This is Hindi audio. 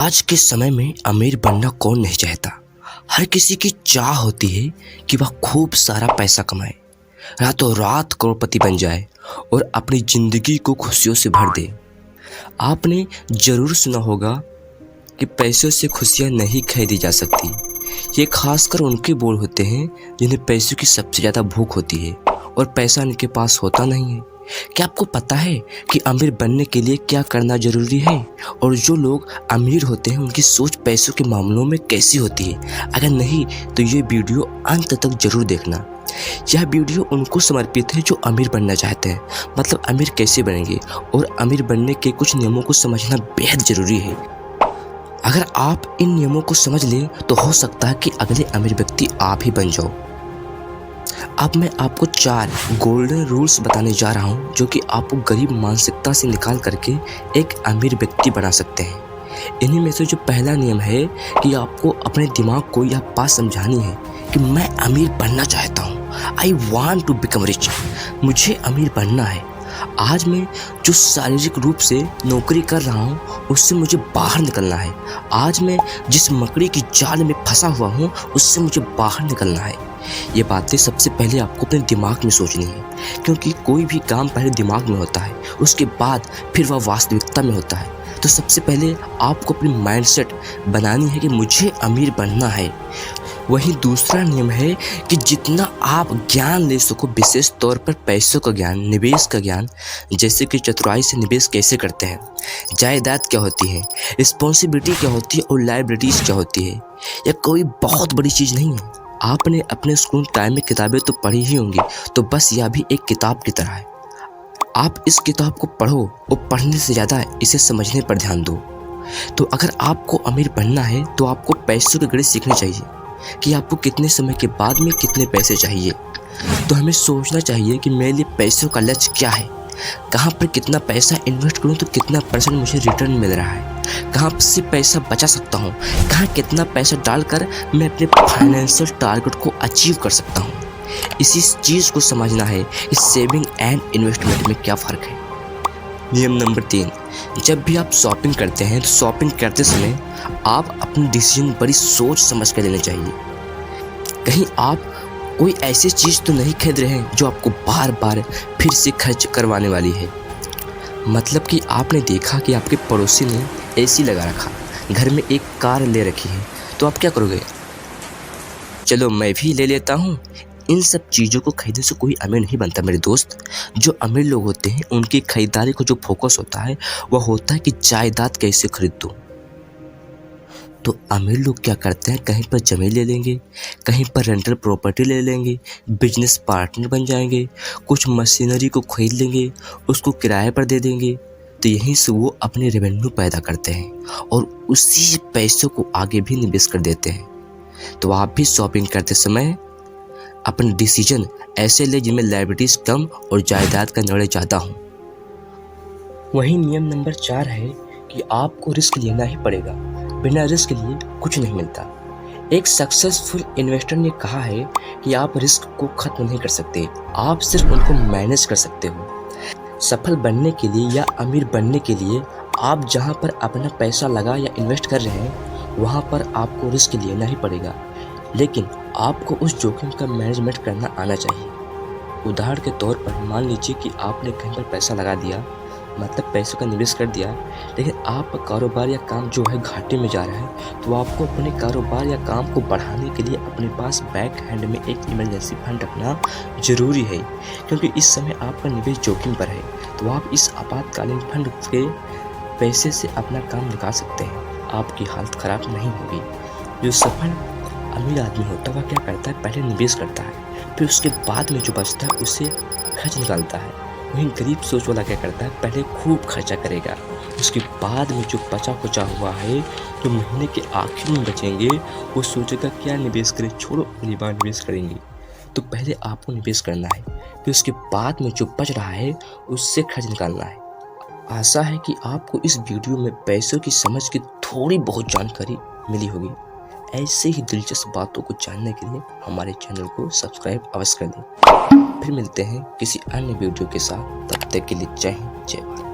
आज के समय में अमीर बनना कौन नहीं चाहता। हर किसी की चाह होती है कि वह खूब सारा पैसा कमाए, रातों रात करोड़पति बन जाए और अपनी ज़िंदगी को खुशियों से भर दे। आपने ज़रूर सुना होगा कि पैसों से खुशियाँ नहीं खरीदी जा सकती। ये खासकर उनके बोल होते हैं जिन्हें पैसों की सबसे ज़्यादा भूख होती है और पैसा इनके पास होता नहीं है। क्या आपको पता है कि अमीर बनने के लिए क्या करना ज़रूरी है और जो लोग अमीर होते हैं उनकी सोच पैसों के मामलों में कैसी होती है? अगर नहीं तो ये वीडियो अंत तक ज़रूर देखना। यह वीडियो उनको समर्पित है जो अमीर बनना चाहते हैं, मतलब अमीर कैसे बनेंगे, और अमीर बनने के कुछ नियमों को समझना बेहद ज़रूरी है। अगर आप इन नियमों को समझ लें तो हो सकता है कि अगले अमीर व्यक्ति आप ही बन जाओ। अब मैं आपको 4 गोल्डन रूल्स बताने जा रहा हूं जो कि आपको गरीब मानसिकता से निकाल करके एक अमीर व्यक्ति बना सकते हैं। इन्हीं में से जो पहला नियम है कि आपको अपने दिमाग को यह बात समझानी है कि मैं अमीर बनना चाहता हूं। I want to become rich. मुझे अमीर बनना है। आज मैं जो शारीरिक रूप से नौकरी कर रहा हूँ उससे मुझे बाहर निकलना है। आज मैं जिस मकड़ी की जाल में फंसा हुआ हूँ उससे मुझे बाहर निकलना है। ये बातें सबसे पहले आपको अपने दिमाग में सोचनी है, क्योंकि कोई भी काम पहले दिमाग में होता है, उसके बाद फिर वह वास्तविकता में होता है। तो सबसे पहले आपको अपनी माइंडसेट बनानी है कि मुझे अमीर बनना है। वहीं दूसरा नियम है कि जितना आप ज्ञान ले सको, विशेष तौर पर पैसों का ज्ञान, निवेश का ज्ञान, जैसे कि चतुराई से निवेश कैसे करते हैं, जायदाद क्या होती है, रिस्पॉन्सिबिलिटी क्या होती है और लायबिलिटीज़ क्या होती है। यह कोई बहुत बड़ी चीज़ नहीं है। आपने अपने स्कूल टाइम में किताबें तो पढ़ी ही होंगी, तो बस यह भी एक किताब की तरह है। आप इस किताब को पढ़ो और पढ़ने से ज़्यादा इसे समझने पर ध्यान दो। तो अगर आपको अमीर बनना है तो आपको पैसों की गणित सीखनी चाहिए कि आपको कितने समय के बाद में कितने पैसे चाहिए। तो हमें सोचना चाहिए कि मेरे लिए पैसों का लक्ष्य क्या है, कहाँ पर कितना पैसा इन्वेस्ट करूँ तो कितना परसेंट मुझे रिटर्न मिल रहा है, कहाँ से पैसा बचा सकता हूँ, कहाँ कितना पैसा डालकर मैं अपने फाइनेंशियल टारगेट को अचीव कर सकता हूँ। इसी चीज़ को समझना है कि सेविंग एंड इन्वेस्टमेंट में क्या फ़र्क है। नियम नंबर 3, जब भी आप शॉपिंग करते हैं तो शॉपिंग करते समय आप अपनी डिसीजन बड़ी सोच समझ कर लेना चाहिए। कहीं आप कोई ऐसी चीज़ तो नहीं खरीद रहे हैं जो आपको बार बार फिर से खर्च करवाने वाली है। मतलब कि आपने देखा कि आपके पड़ोसी ने एसी लगा रखा, घर में एक कार ले रखी है, तो आप क्या करोगे? चलो मैं भी ले लेता हूँ। इन सब चीज़ों को खरीदने से कोई अमीर नहीं बनता मेरे दोस्त। जो अमीर लोग होते हैं उनकी खरीदारी को जो फोकस होता है वह होता है कि जायदाद कैसे खरीद दूँ। तो अमीर लोग क्या करते हैं, कहीं पर ज़मीन ले लेंगे, कहीं पर रेंटल प्रॉपर्टी ले लेंगे, बिजनेस पार्टनर बन जाएंगे, कुछ मशीनरी को खरीद लेंगे, उसको किराए पर दे देंगे। तो यहीं से वो अपने रेवेन्यू पैदा करते हैं और उसी पैसों को आगे भी निवेश कर देते हैं। तो आप भी शॉपिंग करते समय अपने डिसीजन ऐसे ले जिनमें लायबिलिटीज़ कम और जायदाद का निर्णय ज़्यादा हो। वही नियम नंबर 4 है कि आपको रिस्क लेना ही पड़ेगा। बिना रिस्क लिए कुछ नहीं मिलता। एक सक्सेसफुल इन्वेस्टर ने कहा है कि आप रिस्क को खत्म नहीं कर सकते, आप सिर्फ उनको मैनेज कर सकते हो। सफल बनने के लिए या अमीर बनने के लिए आप जहां पर अपना पैसा लगा या इन्वेस्ट कर रहे हैं वहां पर आपको रिस्क लेना ही पड़ेगा, लेकिन आपको उस जोखिम का मैनेजमेंट करना आना चाहिए। उदाहरण के तौर पर मान लीजिए कि आपने कहीं पर पैसा लगा दिया, मतलब पैसों का निवेश कर दिया, लेकिन आपका कारोबार या काम जो है घाटे में जा रहा है, तो आपको अपने कारोबार या काम को बढ़ाने के लिए अपने पास बैक हैंड में एक इमरजेंसी फंड रखना ज़रूरी है, क्योंकि इस समय आपका निवेश जोखिम पर है। तो आप इस आपातकालीन फंड के पैसे से अपना काम निकाल सकते हैं, आपकी हालत ख़राब नहीं होगी। जो सफल अमीर आदमी होता है वह क्या करता है, पहले निवेश करता है, फिर उसके बाद में जो बचता है उसे खर्च निकालता है। वहीं गरीब सोच वाला क्या करता है, पहले खूब खर्चा करेगा, उसके बाद में जो बचा खुचा हुआ है, जो महीने के आखिर में बचेंगे, वो सोचेगा क्या निवेश करें, छोड़ो अगली बार निवेश करेंगे। तो पहले आपको निवेश करना है, फिर उसके बाद में जो बच रहा है उससे खर्च निकालना है। आशा है कि आपको इस वीडियो में पैसों की समझ की थोड़ी बहुत जानकारी मिली होगी। ऐसे ही दिलचस्प बातों को जानने के लिए हमारे चैनल को सब्सक्राइब अवश्य कर दें। फिर मिलते हैं किसी अन्य वीडियो के साथ, तब तक के लिए जय हिंद, जय भारत।